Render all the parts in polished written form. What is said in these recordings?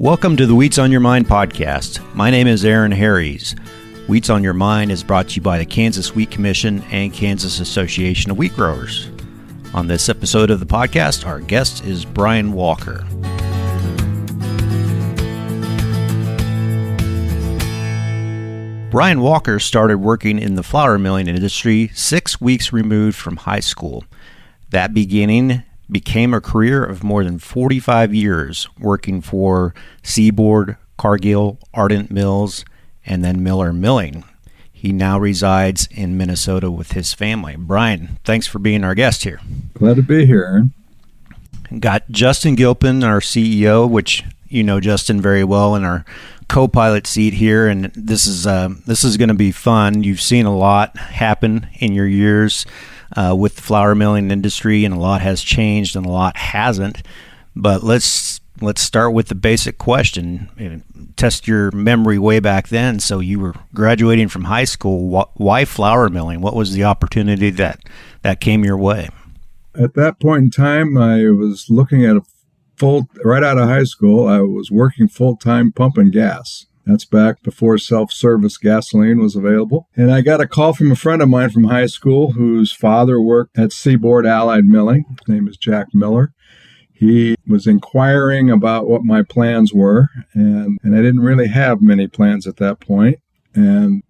Welcome to the Wheats on Your Mind podcast. My name is Aaron Harries. Wheats on Your Mind is brought to you by the Kansas Wheat Commission and Kansas Association of Wheat Growers. On this episode of the podcast, our guest is Brian Walker. Brian Walker started working in the flour milling industry 6 weeks removed from high school. That beginning became a career of more than 45 years working for Seaboard, Cargill, Ardent Mills, and then Miller Milling. He now resides in Minnesota with his family. Brian, thanks for being our guest here. Glad to be here, Aaron. Got Justin Gilpin, our CEO, which you know Justin very well, in our co-pilot seat here, and this is going to be fun. You've seen a lot happen in your years with the flour milling industry, and a lot has changed and a lot hasn't. But let's start with the basic question. Test your memory way back then. So you were graduating from high school. Why flour milling? What was the opportunity that came your way? At that point in time, I was looking at right out of high school, I was working full-time pumping gas. That's back before self-service gasoline was available. And I got a call from a friend of mine from high school whose father worked at Seaboard Allied Milling. His name is Jack Miller. He was inquiring about what my plans were, and I didn't really have many plans at that point. And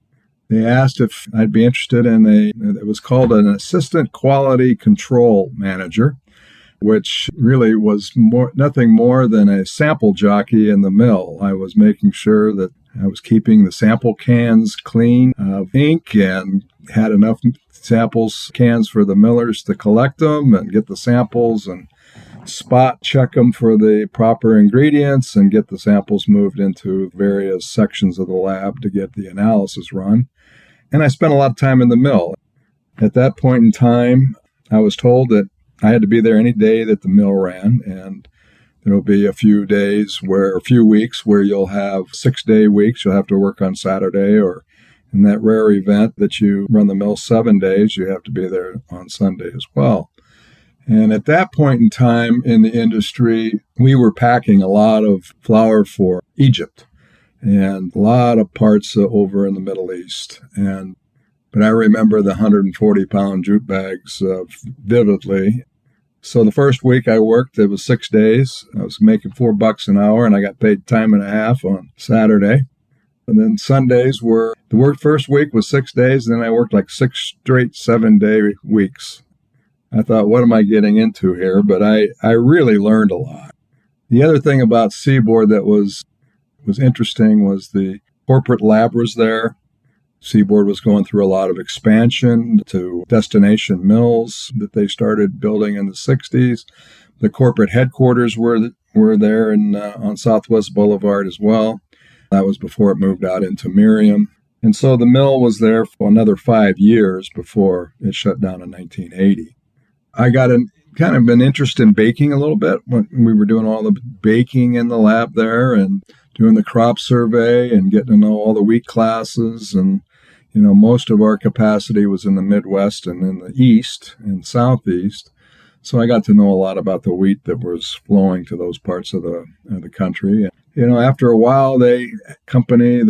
they asked if I'd be interested in it was called an assistant quality control manager, which really was nothing more than a sample jockey in the mill. I was making sure that I was keeping the sample cans clean of ink and had enough cans for the millers to collect them and get the samples and spot check them for the proper ingredients and get the samples moved into various sections of the lab to get the analysis run. And I spent a lot of time in the mill. At that point in time, I was told that I had to be there any day that the mill ran, and there will be a few weeks where you'll have 6-day weeks. You'll have to work on Saturday, or in that rare event that you run the mill 7 days, you have to be there on Sunday as well. And at that point in time in the industry, we were packing a lot of flour for Egypt and a lot of parts over in the Middle East. But I remember the 140-pound jute bags vividly. So the first week I worked, it was 6 days. I was making $4 an hour, and I got paid time and a half on Saturday. And then Sundays first week was 6 days, and then I worked like 6 straight 7-day weeks. I thought, what am I getting into here? But I really learned a lot. The other thing about Seaboard that was interesting was the corporate lab was there. Seaboard was going through a lot of expansion to destination mills that they started building in the 60s. The corporate headquarters were there on Southwest Boulevard as well. That was before it moved out into Miriam. And so the mill was there for another 5 years before it shut down in 1980. I got kind of an interest in baking a little bit when we were doing all the baking in the lab there and doing the crop survey and getting to know all the wheat classes. And most of our capacity was in the Midwest and in the East and Southeast. So I got to know a lot about the wheat that was flowing to those parts of the country. After a while, the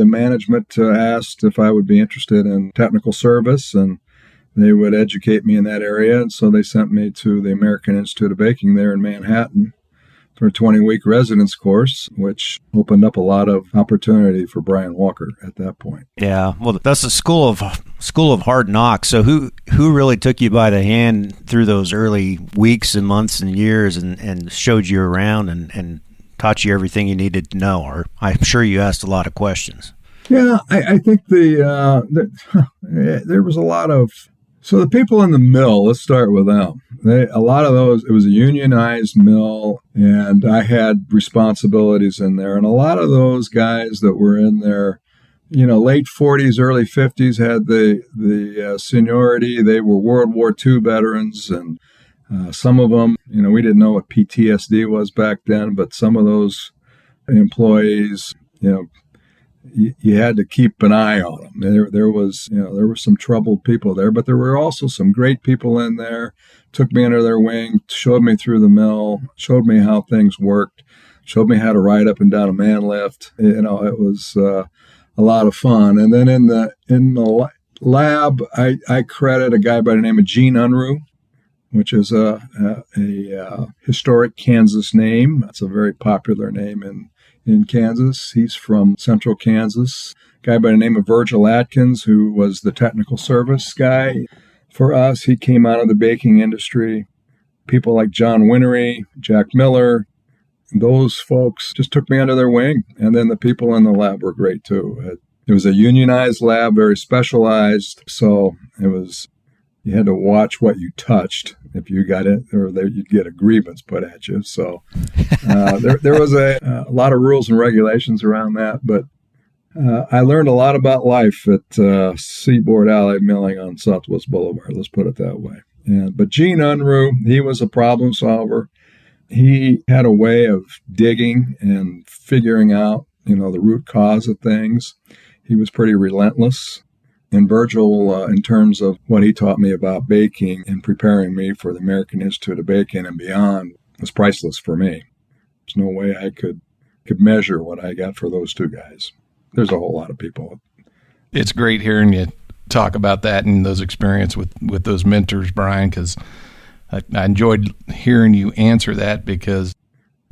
management asked if I would be interested in technical service, and they would educate me in that area. And so they sent me to the American Institute of Baking there in Manhattan for a 20-week residence course, which opened up a lot of opportunity for Brian Walker at that point. Yeah, well, that's a school of hard knocks. So who really took you by the hand through those early weeks and months and years and showed you around and taught you everything you needed to know? Or I'm sure you asked a lot of questions. Yeah, I think there was a lot of... So the people in the mill, let's start with them. A lot of those, it was a unionized mill, and I had responsibilities in there. And a lot of those guys that were in there, late 40s, early 50s, had the seniority. They were World War II veterans, and some of them, we didn't know what PTSD was back then, but some of those employees, you had to keep an eye on them. There were some troubled people there, but there were also some great people in there, took me under their wing, showed me through the mill, showed me how things worked. showed me how to ride up and down a man lift. It was a lot of fun. And then in the lab, I credit a guy by the name of Gene Unruh, which is a historic Kansas name. That's a very popular name in Kansas. He's from central Kansas. A guy by the name of Virgil Atkins, who was the technical service guy for us. He came out of the baking industry. People like John Winery, Jack Miller, those folks just took me under their wing. And then the people in the lab were great too. It was a unionized lab, very specialized. So you had to watch what you touched if you got it, or you'd get a grievance put at you. So there was a lot of rules and regulations around that. But I learned a lot about life at Seaboard Allied Milling on Southwest Boulevard. Let's put it that way. But Gene Unruh, he was a problem solver. He had a way of digging and figuring out, the root cause of things. He was pretty relentless. And Virgil, in terms of what he taught me about baking and preparing me for the American Institute of Baking and beyond, was priceless for me. There's no way I could measure what I got for those two guys. There's a whole lot of people. It's great hearing you talk about that and those experiences with those mentors, Brian, because I enjoyed hearing you answer that, because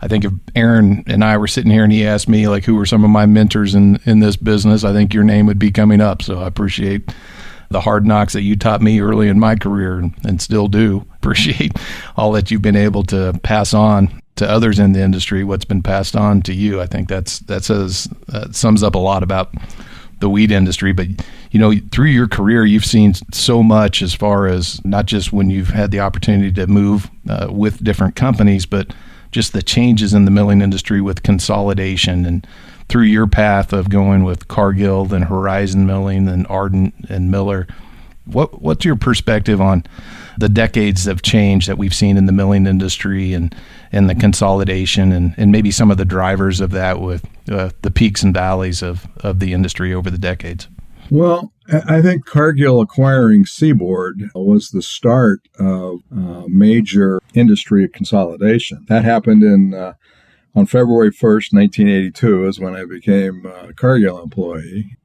I think if Aaron and I were sitting here and he asked me, like, who were some of my mentors in this business, I think your name would be coming up. So I appreciate the hard knocks that you taught me early in my career and still do. Appreciate all that you've been able to pass on to others in the industry, what's been passed on to you. I think that sums up a lot about the wheat industry. But through your career, you've seen so much, as far as not just when you've had the opportunity to move with different companies, but just the changes in the milling industry with consolidation, and through your path of going with Cargill, then Horizon Milling, then Ardent and Miller. What's your perspective on the decades of change that we've seen in the milling industry and the consolidation, and maybe some of the drivers of that with the peaks and valleys of the industry over the decades? Well, I think Cargill acquiring Seaboard was the start of major industry consolidation. That happened on February 1st, 1982 is when I became a Cargill employee.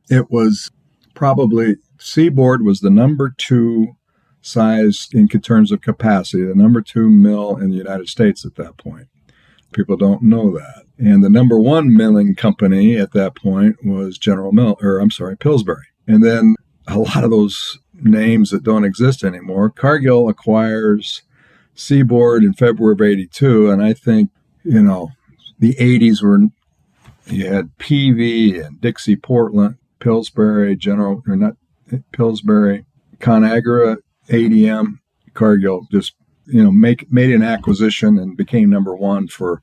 It was probably, Seaboard was the number 2 size in terms of capacity, the number 2 mill in the United States at that point. People don't know that. And the number 1 milling company at that point was Pillsbury. And then a lot of those names that don't exist anymore. Cargill acquires Seaboard in February of 82. And I think, the 80s you had PV and Dixie Portland, Pillsbury, ConAgra, ADM. Cargill just, made an acquisition and became number 1 for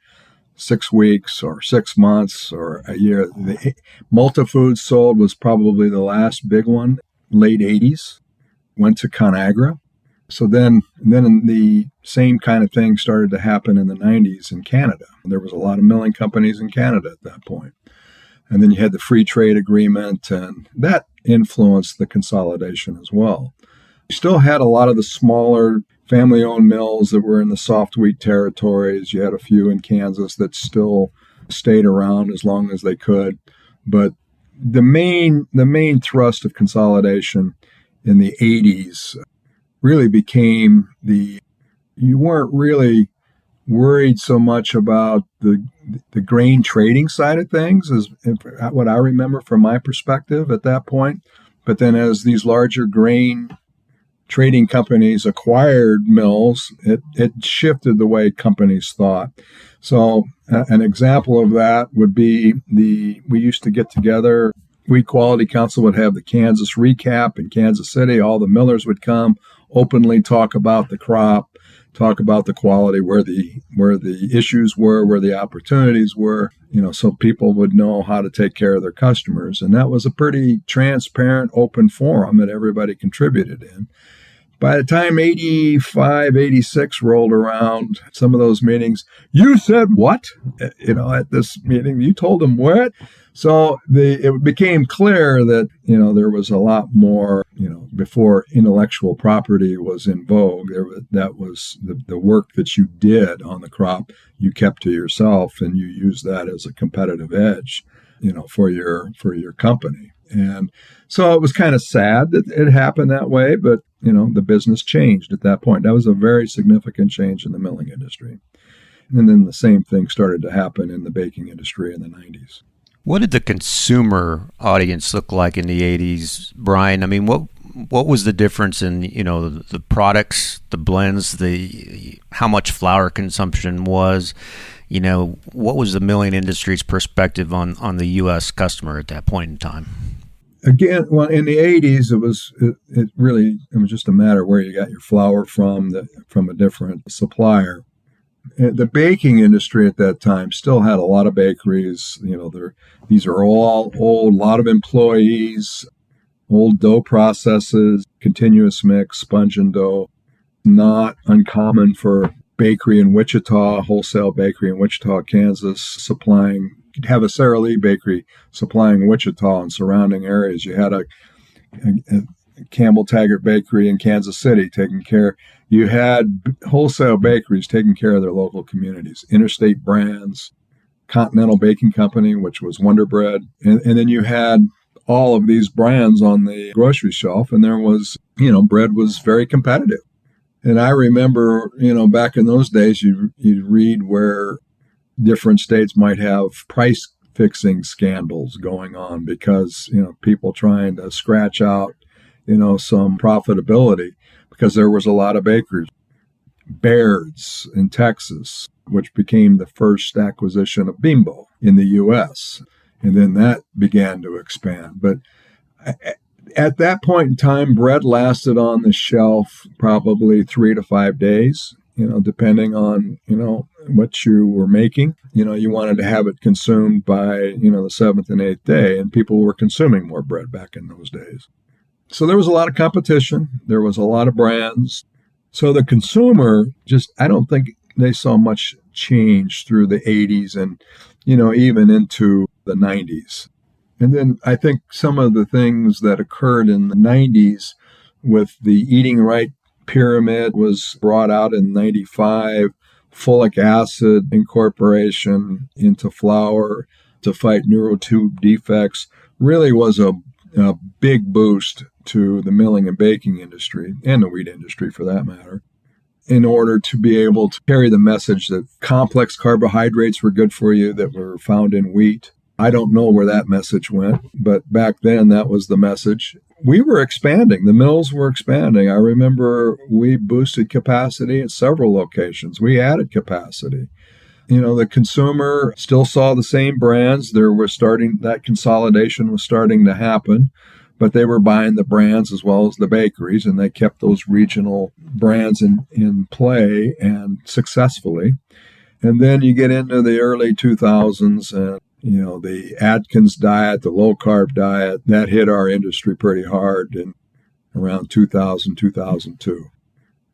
6 weeks or 6 months or a year. The Multifoods sold was probably the last big one, late 80s, went to ConAgra. So then the same kind of thing started to happen in the 90s in Canada. There was a lot of milling companies in Canada at that point. And then you had the free trade agreement, and that influenced the consolidation as well. You still had a lot of the smaller family-owned mills that were in the soft wheat territories. You had a few in Kansas that still stayed around as long as they could. But the main thrust of consolidation in the 80s really became you weren't really worried so much about the grain trading side of things, as what I remember from my perspective at that point. But then as these larger grain trading companies acquired mills, it shifted the way companies thought. So an example of that would be we used to get together, Wheat Quality Council would have the Kansas recap in Kansas City. All the millers would come, openly talk about the crop, talk about the quality, where the issues were, where the opportunities were, so people would know how to take care of their customers. And that was a pretty transparent, open forum that everybody contributed in. By the time 85, 86 rolled around, some of those meetings, you said what? At this meeting, you told them what? So it became clear that, there was a lot more, before intellectual property was in vogue, that was the work that you did on the crop, you kept to yourself, and you used that as a competitive edge, for your company. And so it was kind of sad that it happened that way, but, the business changed at that point. That was a very significant change in the milling industry. And then the same thing started to happen in the baking industry in the 90s. What did the consumer audience look like in the 80s, Brian? I mean, what was the difference in, the products, the blends, how much flour consumption was? What was the milling industry's perspective on the U.S. customer at that point in time? Again, well, in the 80s, it was just a matter of where you got your flour from a different supplier. The baking industry at that time still had a lot of bakeries. These are all old, a lot of employees, old dough processes, continuous mix, sponge and dough. Not uncommon for bakery in Wichita, wholesale bakery in Wichita, Kansas, supplying. You'd have a Sara Lee bakery supplying Wichita and surrounding areas. You had a Campbell Taggart Bakery in Kansas City taking care. You had wholesale bakeries taking care of their local communities, Interstate Brands, Continental Baking Company, which was Wonder Bread. And then you had all of these brands on the grocery shelf, and there was, bread was very competitive. And I remember, back in those days, you'd read where different states might have price fixing scandals going on because, people trying to scratch out, some profitability, because there was a lot of bakeries. Baird's in Texas, which became the first acquisition of Bimbo in the U.S. And then that began to expand. But at that point in time, bread lasted on the shelf probably 3 to 5 days, depending on, what you were making. You wanted to have it consumed by, the 7th and 8th day, and people were consuming more bread back in those days. So there was a lot of competition. There was a lot of brands. So the consumer I don't think they saw much change through the 80s and, even into the 90s. And then I think some of the things that occurred in the 90s with the eating right pyramid was brought out in 95, folic acid incorporation into flour to fight neurotube defects really was a big boost to the milling and baking industry, and the wheat industry for that matter, in order to be able to carry the message that complex carbohydrates were good for you that were found in wheat. I don't know where that message went, but back then that was the message. We were expanding. The mills were expanding. I remember we boosted capacity at several locations. We added capacity. The consumer still saw the same brands. That consolidation was starting to happen, but they were buying the brands as well as the bakeries, and they kept those regional brands in play and successfully. And then you get into the early 2000s and, the Atkins diet, the low-carb diet, that hit our industry pretty hard in around 2000, 2002.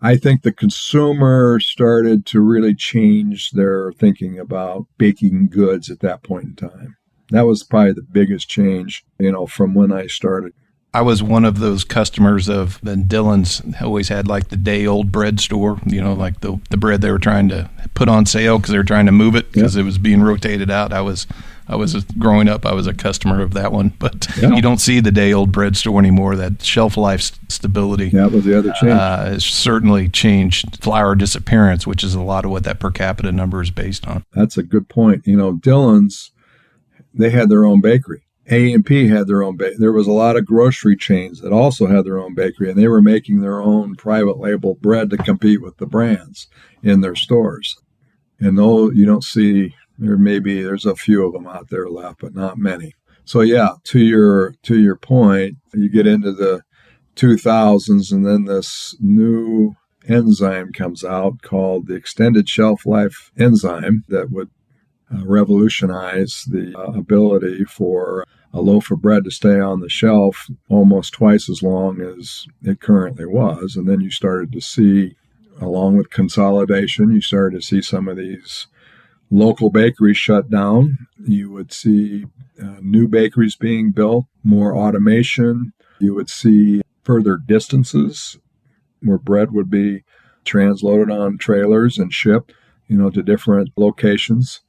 I think the consumer started to really change their thinking about baking goods at that point in time. That was probably the biggest change, from when I started. I was one of those customers of the Dillon's always had like the day old bread store, like the bread they were trying to put on sale because they were trying to move it because it was being rotated out. I was growing up, I was a customer of that one, but you don't see the day old bread store anymore. That shelf life stability. That was the other change. Has certainly changed flour disappearance, which is a lot of what that per capita number is based on. That's a good point. Dillon's, they had their own bakery. A&P had their own bakery. There was a lot of grocery chains that also had their own bakery, and they were making their own private label bread to compete with the brands in their stores. And though you don't see, there's a few of them out there left, but not many. So to your point, you get into the 2000s, and then this new enzyme comes out called the extended shelf life enzyme that would revolutionize the ability for a loaf of bread to stay on the shelf almost twice as long as it currently was. And then you started to see, along with consolidation, you started to see some of these local bakeries shut down. You would see new bakeries being built, more automation. You would see further distances where bread would be transloaded on trailers and shipped, to different locations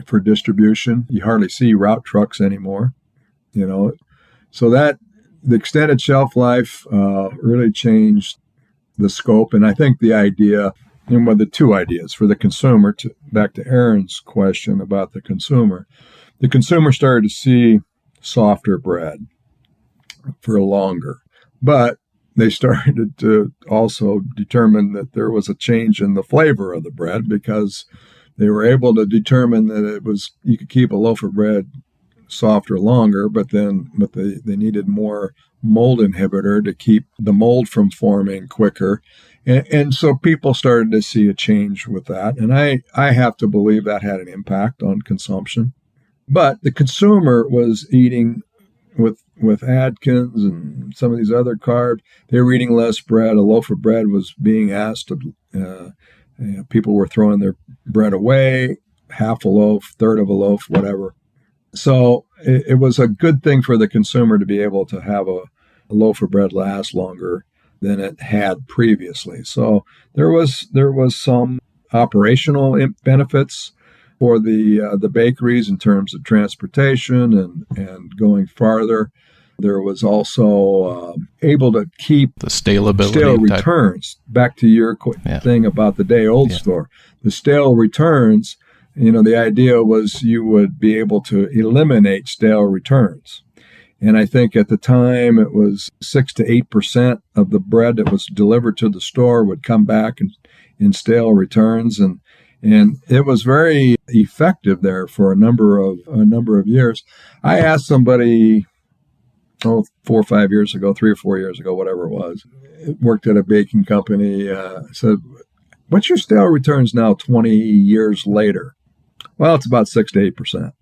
for distribution. You hardly see route trucks anymore, So that the extended shelf life really changed the scope. And I think the idea, the two ideas for the consumer, back to Aaron's question about the consumer started to see softer bread for longer. But they started to also determine that there was a change in the flavor of the bread, because they were able to determine that you could keep a loaf of bread softer longer, but they needed more mold inhibitor to keep the mold from forming quicker. And so people started to see a change with that. And I have to believe that had an impact on consumption. But the consumer was eating with Atkins and some of these other carbs. They were eating less bread. A loaf of bread was being asked to, people were throwing their bread away, half a loaf, third of a loaf, whatever. So it was a good thing for the consumer to be able to have a loaf of bread last longer than it had previously. So there was some operational benefits for the bakeries in terms of transportation and going farther. There was also able to keep the stale returns. Back to your thing about the day-old store. The stale returns, the idea was you would be able to eliminate stale returns. And I think at the time it was 6 to 8% of the bread that was delivered to the store would come back in stale returns. And it was very effective there for a number of years. I asked somebody, 4 or 5 years ago, 3 or 4 years ago, whatever it was, worked at a baking company, said, "What's your stale returns now 20 years later?" Well, it's about 6 to 8%.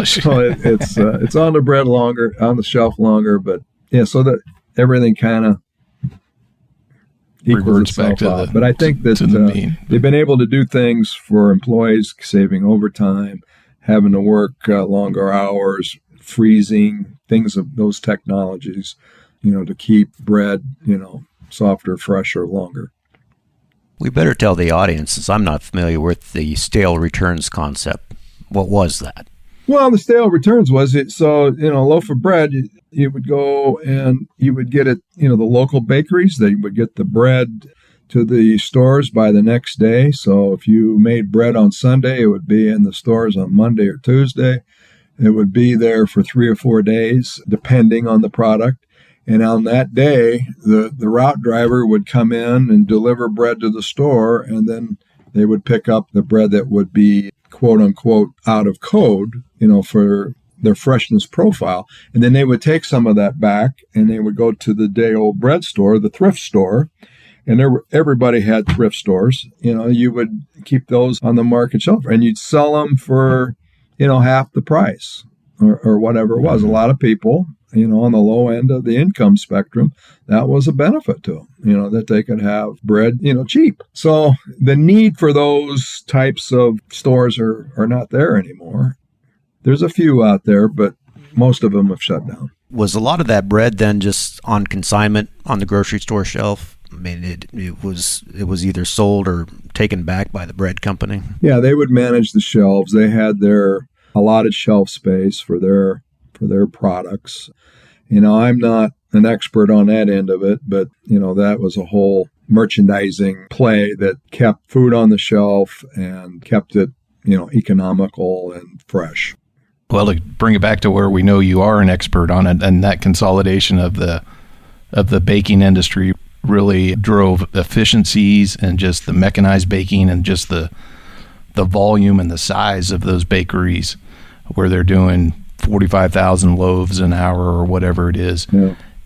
So it's on the bread longer, on the shelf longer, but so that everything kind of reverts back to out. But I think that they've been able to do things for employees, saving overtime, having to work longer hours, freezing, things of those technologies, to keep bread, softer, fresher, longer. We better tell the audience, since I'm not familiar with the stale returns concept. What was that? Well, the stale returns was it. So, a loaf of bread, you would go and you would get it, the local bakeries, they would get the bread to the stores by the next day. So if you made bread on Sunday, it would be in the stores on Monday or Tuesday. It would be there for 3 or 4 days, depending on the product. And on that day, the route driver would come in and deliver bread to the store, and then they would pick up the bread that would be, quote unquote, out of code, for their freshness profile. And then they would take some of that back and they would go to the day-old bread store, the thrift store. And everybody had thrift stores. You would keep those on the market shelf and you'd sell them for, half the price or whatever it was. A lot of people, on the low end of the income spectrum, that was a benefit to them, that they could have bread, cheap. So the need for those types of stores are not there anymore. There's a few out there, but most of them have shut down. Was a lot of that bread then just on consignment on the grocery store shelf? I mean, it was either sold or taken back by the bread company? Yeah, they would manage the shelves. They had their allotted shelf space for their products. I'm not an expert on that end of it, but, that was a whole merchandising play that kept food on the shelf and kept it, economical and fresh. Well, to bring it back to where we know you are an expert on it, and that consolidation of the baking industry really drove efficiencies and just the mechanized baking and just the volume and the size of those bakeries where they're doing 45,000 loaves an hour or whatever it is,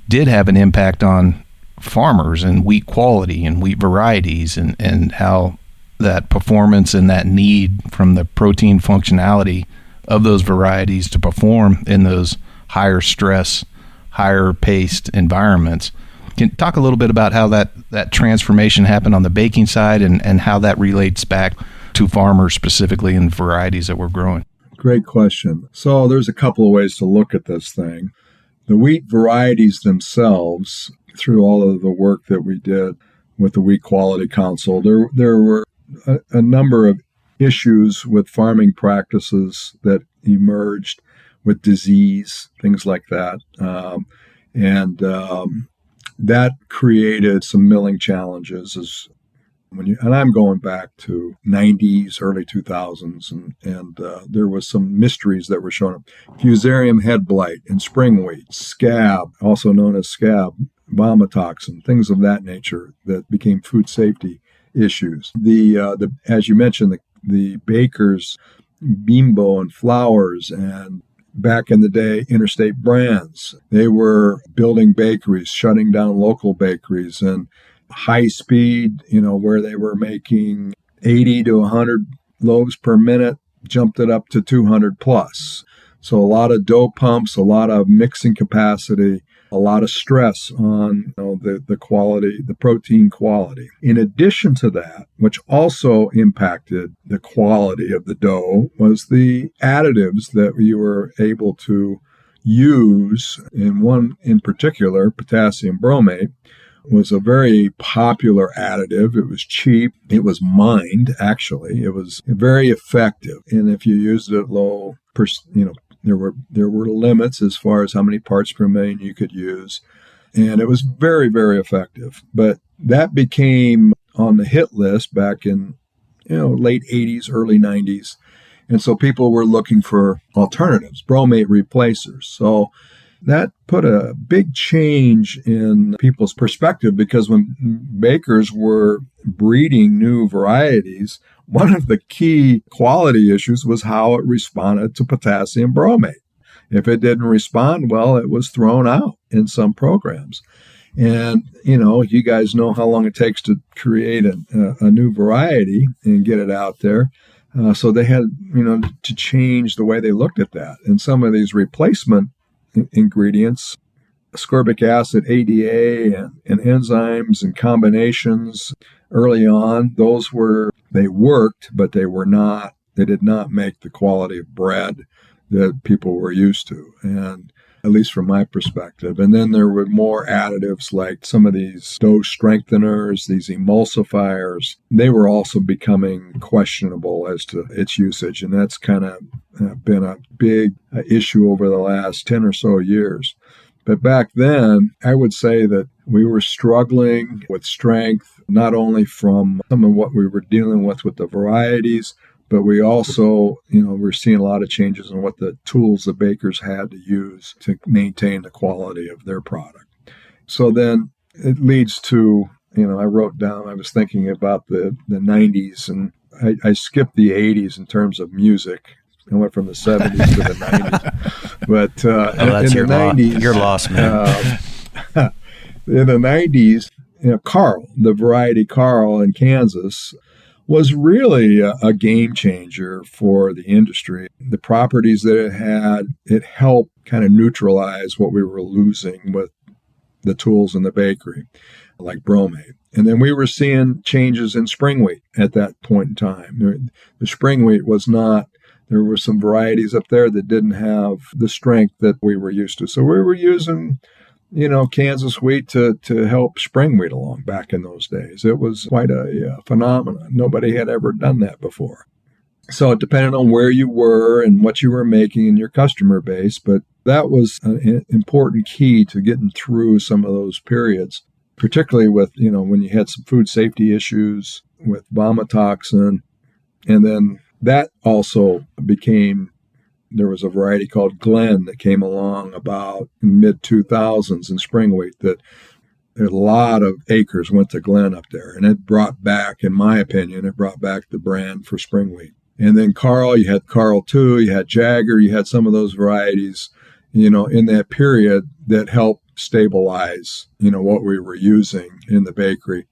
did have an impact on farmers and wheat quality and wheat varieties and how that performance and that need from the protein functionality of those varieties to perform in those higher stress, higher paced environments. Can you talk a little bit about how that transformation happened on the baking side and how that relates back to farmers specifically and varieties that we're growing? Great question. So there's a couple of ways to look at this thing. The wheat varieties themselves, through all of the work that we did with the Wheat Quality Council, there were a number of issues with farming practices that emerged with disease, things like that. That created some milling challenges. And I'm going back to 90s, early 2000s, and there was some mysteries that were shown up. Fusarium head blight in spring wheat, scab, also known as scab, vomitoxin, things of that nature that became food safety issues. The as you mentioned, the bakers, Bimbo and Flowers, and back in the day, Interstate Brands, they were building bakeries, shutting down local bakeries, and high speed, where they were making 80 to 100 loaves per minute, jumped it up to 200 plus. So a lot of dough pumps, a lot of mixing capacity, a lot of stress on the quality, the protein quality. In addition to that, which also impacted the quality of the dough, was the additives that you were able to use. And one in particular, potassium bromate, was a very popular additive. It was cheap. It was mined, actually. It was very effective. And if you used it low, there were limits as far as how many parts per million you could use. And it was very, very effective. But that became on the hit list back in late 80s, early 90s. And so people were looking for alternatives, bromate replacers. So that put a big change in people's perspective, because when bakers were breeding new varieties, one of the key quality issues was how it responded to potassium bromate. If it didn't respond well, it was thrown out in some programs. And, you guys know how long it takes to create a new variety and get it out there. So they had, to change the way they looked at that. And some of these replacement ingredients, ascorbic acid, ADA, and enzymes and combinations early on, they worked, but they did not make the quality of bread that people were used to, and at least from my perspective. And then there were more additives like some of these dough strengtheners, these emulsifiers. They were also becoming questionable as to its usage, and that's kind of been a big issue over the last 10 or so years. But back then, I would say that we were struggling with strength, not only from some of what we were dealing with the varieties, but we also, we're seeing a lot of changes in what the tools the bakers had to use to maintain the quality of their product. So then it leads to, I wrote down, I was thinking about the 90s, and I skipped the 80s in terms of music. I went from the 70s to the 90s. But that's in the 90s, your loss, man. In the 90s, Carl, the variety Carl in Kansas, was really a game changer for the industry. The properties that it had, it helped kind of neutralize what we were losing with the tools in the bakery, like bromate. And then we were seeing changes in spring wheat at that point in time. The spring wheat was not, there were some varieties up there that didn't have the strength that we were used to. So we were using Kansas wheat to help spring wheat along back in those days. It was quite a phenomenon. Nobody had ever done that before. So it depended on where you were and what you were making in your customer base, but that was an important key to getting through some of those periods, particularly with, when you had some food safety issues with vomitoxin. And then that also became, there was a variety called Glenn that came along about mid-2000s in spring wheat that a lot of acres went to Glenn up there. And it brought back, in my opinion, the brand for spring wheat. And then Carl, you had Carl 2, you had Jagger, you had some of those varieties, in that period that helped stabilize, what we were using in the bakery.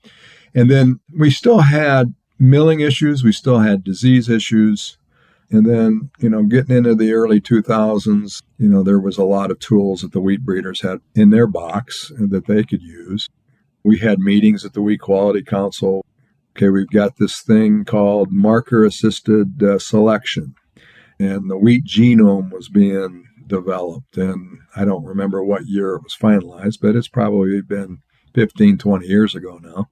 And then we still had milling issues, we still had disease issues. And then, getting into the early 2000s, there was a lot of tools that the wheat breeders had in their box that they could use. We had meetings at the Wheat Quality Council. Okay, we've got this thing called marker-assisted selection. and the wheat genome was being developed. And I don't remember what year it was finalized, but it's probably been 15, 20 years ago now.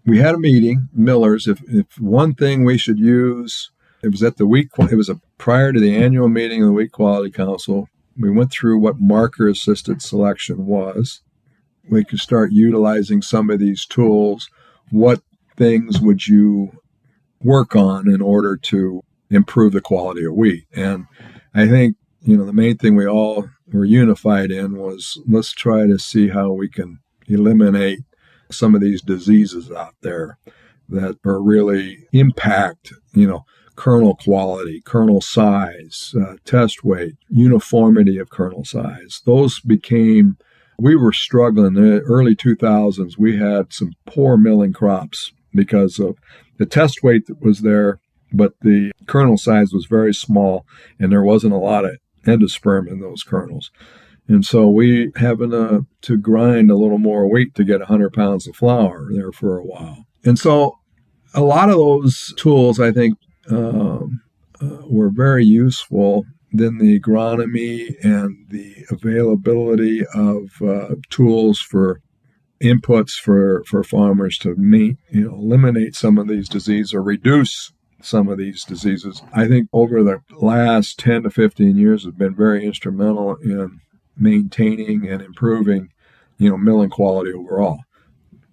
We had a meeting, millers, if one thing we should use, it was at the prior to the annual meeting of the Wheat Quality Council. We went through what marker-assisted selection was. We could start utilizing some of these tools. What things would you work on in order to improve the quality of wheat? And I think, the main thing we all were unified in was, let's try to see how we can eliminate some of these diseases out there that are really impact, kernel quality, kernel size, test weight, uniformity of kernel size. We were struggling in the early 2000s. We had some poor milling crops because of the test weight that was there, but the kernel size was very small and there wasn't a lot of endosperm in those kernels. And so we having to grind a little more wheat to get 100 pounds of flour there for a while. And so a lot of those tools, I think, were very useful. Then the agronomy and the availability of tools for inputs for farmers to eliminate some of these diseases or reduce some of these diseases, I think over the last 10 to 15 years have been very instrumental in maintaining and improving, milling quality overall.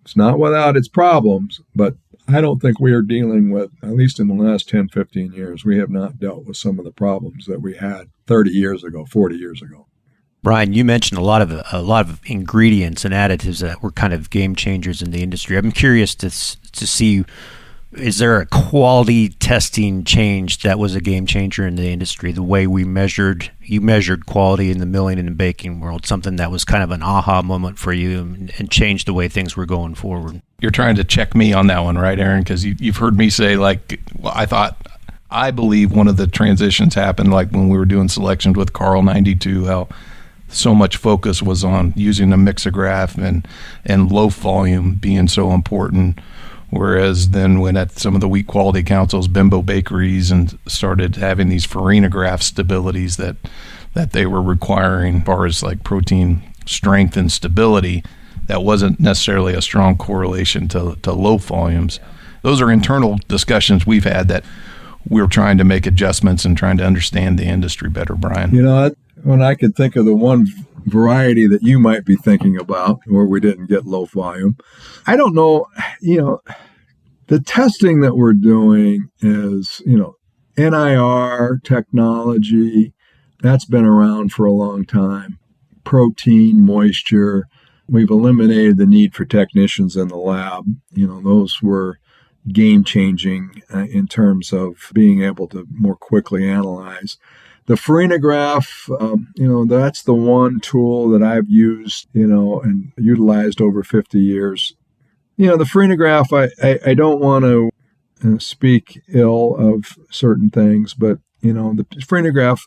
It's not without its problems, but I don't think we are dealing with, at least in the last 10, 15 years, we have not dealt with some of the problems that we had 30 years ago, 40 years ago. Brian, you mentioned a lot of ingredients and additives that were kind of game changers in the industry. I'm curious to see, is there a quality testing change that was a game changer in the industry? The way you measured quality in the milling and the baking world, something that was kind of an aha moment for you and changed the way things were going forward. You're trying to check me on that one, right, Aaron? Because you've heard me say, I believe one of the transitions happened like when we were doing selections with Carl 92, how so much focus was on using a mixograph and loaf volume being so important. Whereas then when at some of the wheat quality councils, bimbo bakeries, and started having these farinograph stabilities that they were requiring as far as like protein strength and stability, that wasn't necessarily a strong correlation to loaf volumes. Those are internal discussions we've had that we're trying to make adjustments and trying to understand the industry better, Brian. When I could think of the one variety that you might be thinking about where we didn't get loaf volume, I don't know, the testing that we're doing is, NIR technology, that's been around for a long time. Protein, moisture, we've eliminated the need for technicians in the lab. Those were game-changing in terms of being able to more quickly analyze. The farinograph, that's the one tool that I've used, and utilized over 50 years. The farinograph, I don't want to speak ill of certain things, but, the farinograph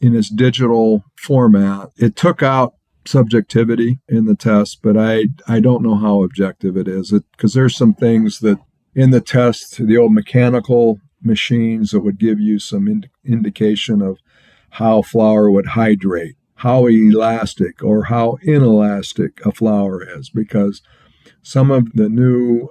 in its digital format, it took out subjectivity in the test, but I don't know how objective it is, because there's some things that in the test, the old mechanical machines that would give you some indication of how flour would hydrate, how elastic or how inelastic a flour is, because some of the new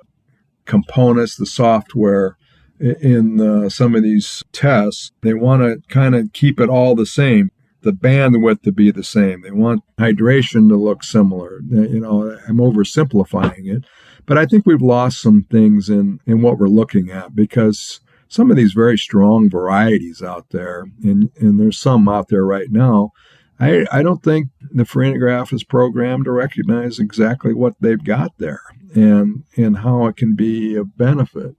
components, the software in some of these tests, they want to kind of keep it all the same, the bandwidth to be the same. They want hydration to look similar. I'm oversimplifying it, but I think we've lost some things in what we're looking at, because some of these very strong varieties out there, and there's some out there right now, I don't think the farinograph is programmed to recognize exactly what they've got there and how it can be of benefit.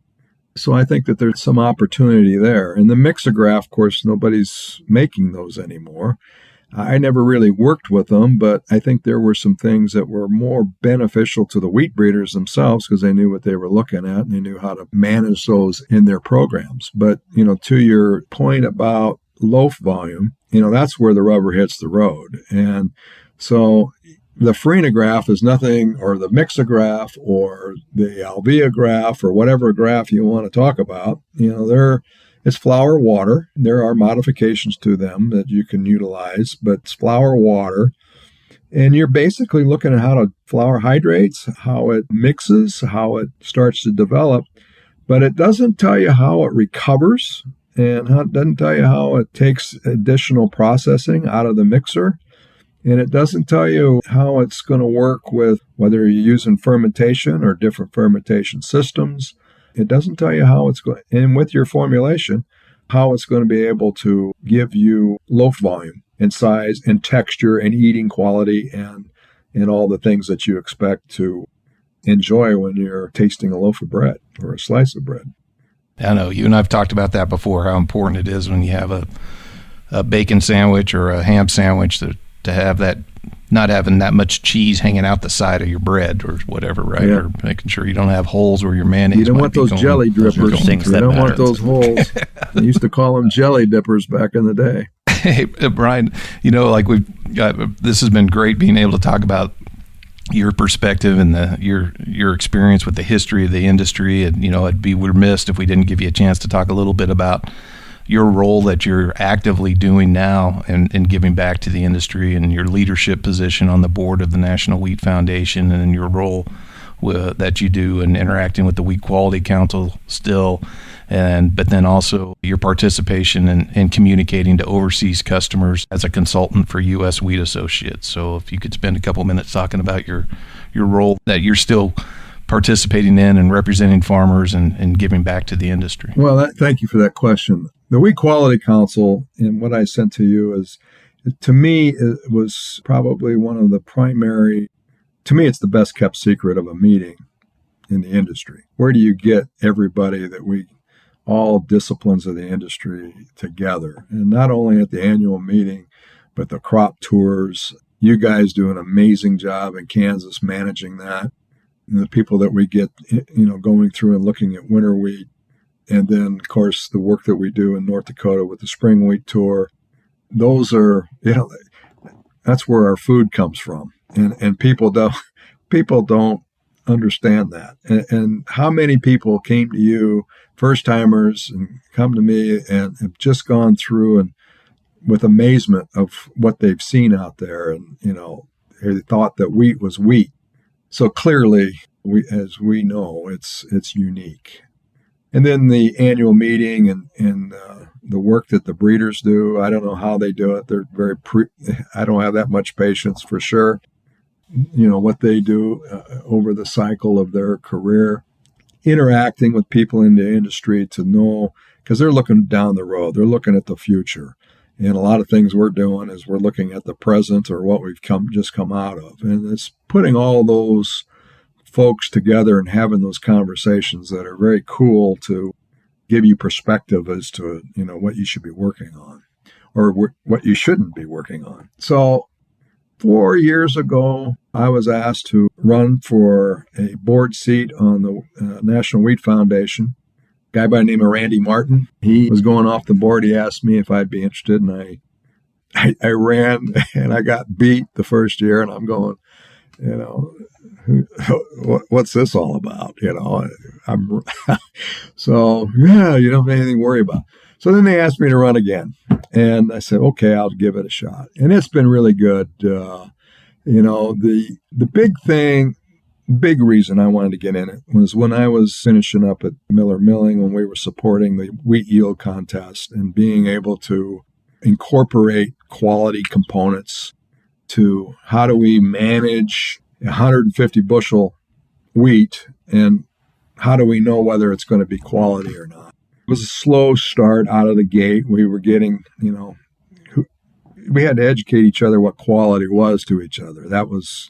So I think that there's some opportunity there. And the mixograph, of course, nobody's making those anymore. I never really worked with them, but I think there were some things that were more beneficial to the wheat breeders themselves because they knew what they were looking at and they knew how to manage those in their programs. But, to your point about loaf volume, that's where the rubber hits the road. And so the farinograph is nothing, or the mixograph or the alveograph or whatever graph you want to talk about, they're It's flour, water. There are modifications to them that you can utilize, but it's flour, water. And you're basically looking at how flour hydrates, how it mixes, how it starts to develop. But it doesn't tell you how it recovers, and it doesn't tell you how it takes additional processing out of the mixer. And it doesn't tell you how it's going to work with whether you're using fermentation or different fermentation systems. It doesn't tell you how it's going, and with your formulation, how it's going to be able to give you loaf volume and size and texture and eating quality and all the things that you expect to enjoy when you're tasting a loaf of bread or a slice of bread. I know you and I've talked about that before, how important it is when you have a bacon sandwich or a ham sandwich to have that, not having that much cheese hanging out the side of your bread or whatever, right? Yeah. Or making sure you don't have holes where your mayonnaise. You don't want those jelly drippers. You don't want those holes. They used to call them jelly dippers back in the day. Hey, Brian, like this has been great being able to talk about your perspective and your experience with the history of the industry. And, it'd be remiss if we didn't give you a chance to talk a little bit about your role that you're actively doing now and giving back to the industry, and your leadership position on the board of the National Wheat Foundation, and your role that you do in interacting with the Wheat Quality Council still, but then also your participation in communicating to overseas customers as a consultant for U.S. Wheat Associates. So if you could spend a couple minutes talking about your role that you're still participating in and representing farmers and giving back to the industry. Well, thank you for that question. The Wheat Quality Council, and what I sent to you is, to me, it was probably one of the primary, to me, it's the best kept secret of a meeting in the industry. Where do you get everybody all disciplines of the industry together? And not only at the annual meeting, but the crop tours. You guys do an amazing job in Kansas managing that. And the people that we get, going through and looking at winter wheat. And then, of course, the work that we do in North Dakota with the spring wheat tour. Those are, that's where our food comes from. And people don't understand that. And how many people came to you, first timers, and come to me and have just gone through and with amazement of what they've seen out there. And, they thought that wheat was wheat. So clearly, as we know, it's unique. And then the annual meeting and the work that the breeders do, I don't know how they do it. They're I don't have that much patience for sure. What they do over the cycle of their career, interacting with people in the industry to know, because they're looking down the road. They're looking at the future. And a lot of things we're doing is we're looking at the present or what we've just come out of. And it's putting all those folks together and having those conversations that are very cool to give you perspective as to, what you should be working on or what you shouldn't be working on. So 4 years ago, I was asked to run for a board seat on the National Wheat Foundation. A guy by the name of Randy Martin, he was going off the board. He asked me if I'd be interested, and I ran, and I got beat the first year, and I'm going, what's this all about? So, you don't have anything to worry about. So then they asked me to run again. And I said, okay, I'll give it a shot. And it's been really good. The big reason I wanted to get in it was when I was finishing up at Miller Milling, when we were supporting the wheat yield contest and being able to incorporate quality components to how do we manage 150 bushel wheat and how do we know whether it's going to be quality or not. It was a slow start out of the gate. We were getting, we had to educate each other what quality was to each other. That was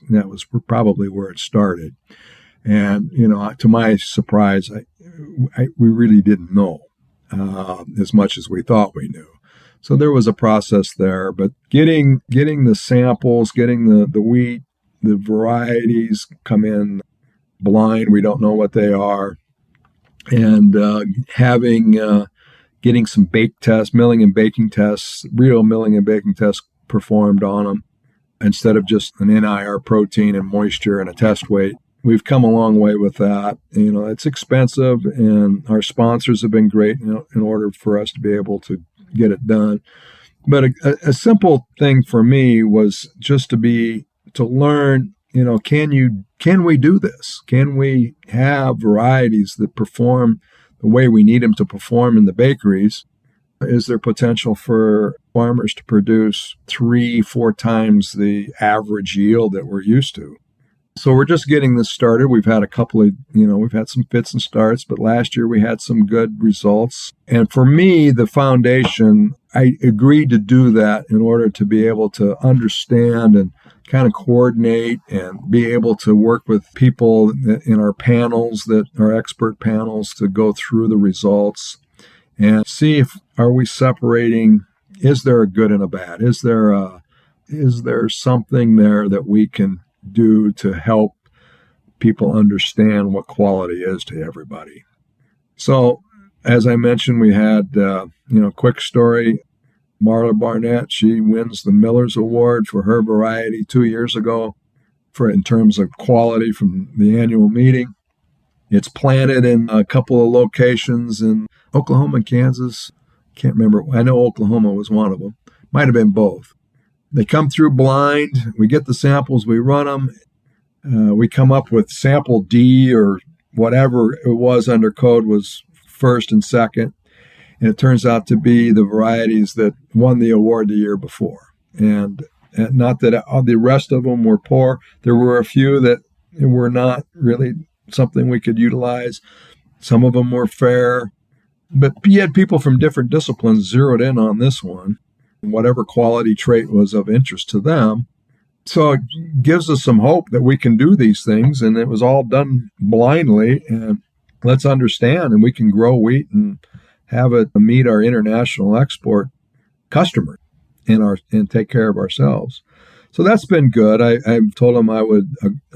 probably where it started. And, to my surprise, we really didn't know as much as we thought we knew. So there was a process there, but getting the samples, getting the wheat, the varieties come in blind. We don't know what they are. And getting some bake tests, milling and baking tests, real milling and baking tests performed on them instead of just an NIR protein and moisture and a test weight. we've come a long way with that. It's expensive, and our sponsors have been great in order for us to be able to get it done. But a simple thing for me was just to learn, can we do this? Can we have varieties that perform the way we need them to perform in the bakeries? Is there potential for farmers to produce 3-4 times the average yield that we're used to? So we're just getting this started. We've had a couple of, we've had some fits and starts, but last year we had some good results. And for me, the foundation, I agreed to do that in order to be able to understand and kind of coordinate and be able to work with people in our panels, that are expert panels, to go through the results and see if are we separating, is there a good and a bad? Is there something there that we can do to help people understand what quality is to everybody? So, as I mentioned, we had, quick story. Marla Barnett, she wins the Miller's Award for her variety 2 years ago in terms of quality from the annual meeting. It's planted in a couple of locations in Oklahoma and Kansas. Can't remember. I know Oklahoma was one of them. Might have been both. They come through blind. We get the samples. We run them. We come up with sample D, or whatever it was under code was first and second. And it turns out to be the varieties that won the award the year before. And not that the rest of them were poor. There were a few that were not really something we could utilize. Some of them were fair. But you had people from different disciplines zeroed in on this one, whatever quality trait was of interest to them. So it gives us some hope that we can do these things, and it was all done blindly. And let's understand, and we can grow wheat and have it meet our international export customers and take care of ourselves. So that's been good. I told them I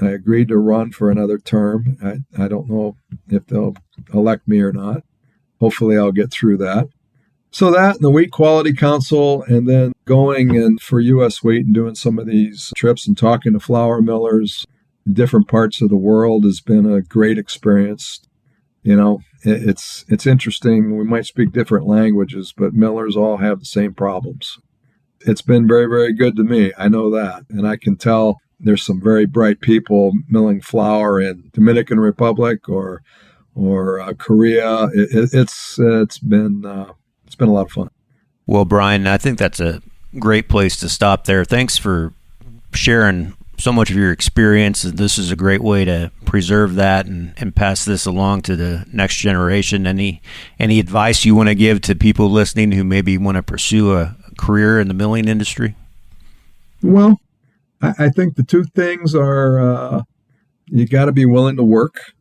agreed to run for another term. I don't know if they'll elect me or not. Hopefully I'll get through that. So that and the Wheat Quality Council, and then going in for U.S. Wheat and doing some of these trips and talking to flour millers in different parts of the world has been a great experience. It's interesting. We might speak different languages, but millers all have the same problems. It's been very, very good to me. I know that. And I can tell there's some very bright people milling flour in Dominican Republic or Korea. It's been a lot of fun. Well, Brian, I think that's a great place to stop there. Thanks for sharing so much of your experience. This is a great way to preserve that and pass this along to the next generation. Any advice you want to give to people listening who maybe want to pursue a career in the milling industry? Well, I think the two things are you got to be willing to work,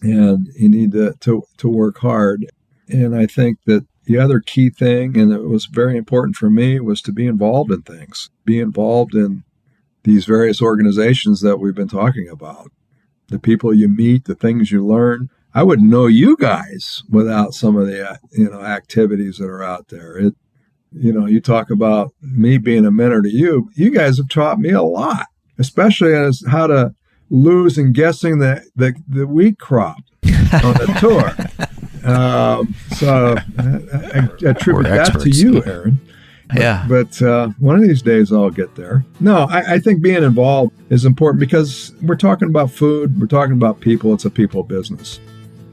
and you need to work hard. And I think that the other key thing, and it was very important for me, was to be involved in things, be involved in these various organizations that we've been talking about, the people you meet, the things you learn. I wouldn't know you guys without some of the activities that are out there. You talk about me being a mentor to you. You guys have taught me a lot, especially as how to lose in guessing the wheat crop on a tour. So I attribute that to you, Aaron. But one of these days I'll get there. No, I think being involved is important because we're talking about food. We're talking about people. It's a people business.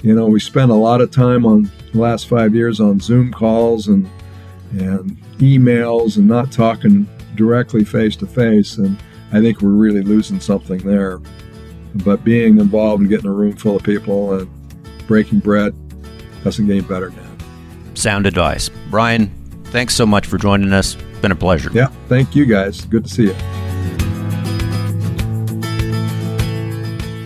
We spent a lot of time on the last 5 years on Zoom calls and emails and not talking directly face to face. And I think we're really losing something there. But being involved and getting a room full of people and breaking bread doesn't get any better than that. Sound advice. Brian, thanks so much for joining us. It's been a pleasure. Yeah, thank you guys. Good to see you.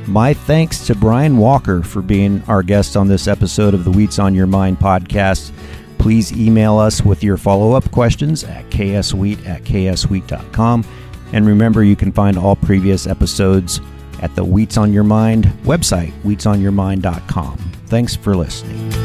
My thanks to Brian Walker for being our guest on this episode of the Wheats on Your Mind podcast. Please email us with your follow-up questions at kswheat@kswheat.com. And remember, you can find all previous episodes at the Wheats on Your Mind website, wheatsonyourmind.com. Thanks for listening.